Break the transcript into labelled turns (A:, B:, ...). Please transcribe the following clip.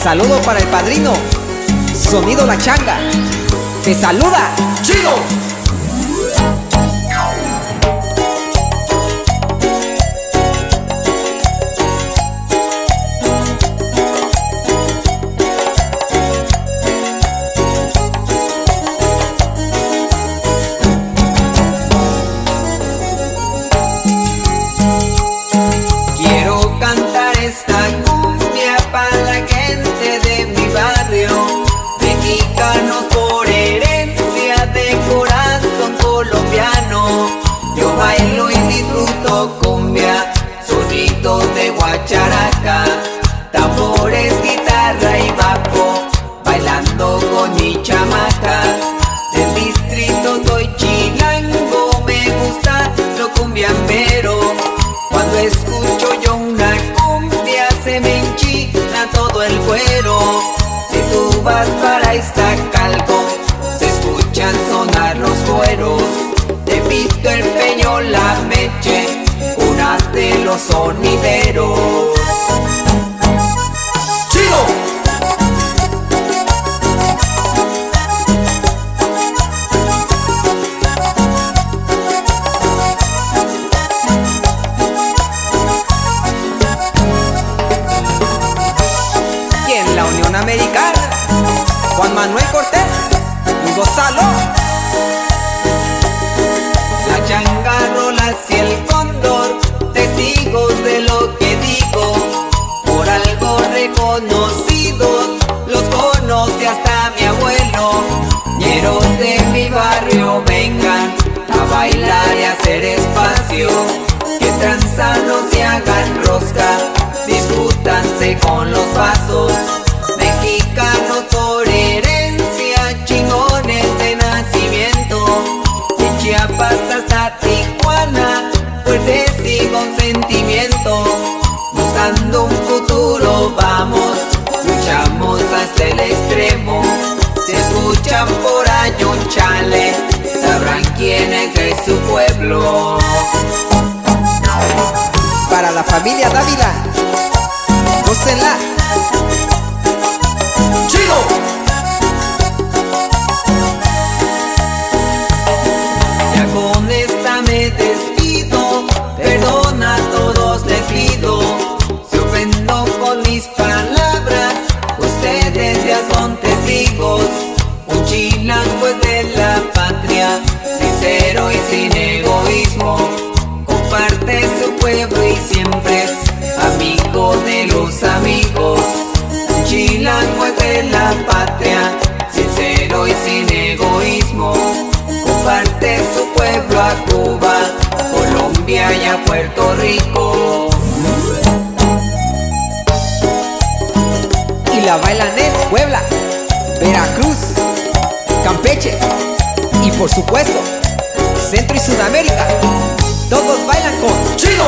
A: Saludo para el padrino Sonido La Changa. Te saluda Chido.
B: Quiero cantar esta cumbia para la gente de mi barrio, mexicanos por herencia de corazón colombiano. Yo bailo y disfruto cumbia, sonidos de guacharaca, tambores, guitarra y bajo, bailando con mi chamaca. Del distrito soy chilango, me gusta lo cumbiambero. Cuando escucho yo una cumbia se me enchina todo el cuero. Si tú vas para Iztacalco se escuchan sonar los cueros. De Vito el Peño, La Meche, una de los sonideros. ¡Chido!
A: La Unión Americana, Juan Manuel Cortés y Gonzalo.
B: La changa rola y el cóndor, testigos de lo que digo, por algo reconocidos, los conoce hasta mi abuelo. Ñeros de mi barrio vengan a bailar y hacer espacio, que tranza no se hagan rosca, disfrútanse con los pasos. Mexicanos por herencia, chingones de nacimiento, de Chiapas hasta Tijuana, fuertes y con sentimiento. Buscando un futuro vamos, luchamos hasta el extremo. Si escuchan por ahí un chale, sabrán quién es de su pueblo.
A: Para la familia Dávila, gócenla.
B: Ya con esta me despido, perdona a todos les pido. Si ofendo con mis palabras, ustedes ya son testigos. Un chilango es de la patria, sincero y sin egoísmo. Comparte su pueblo y siempre es amigo de los amigos. Un chilango es de la patria, sincero y sin egoísmo. Comparte su pueblo a Cuba, Colombia y a Puerto Rico.
A: Y la bailan en Puebla, Veracruz, Campeche y por supuesto Centro y Sudamérica. Todos bailan con Chido.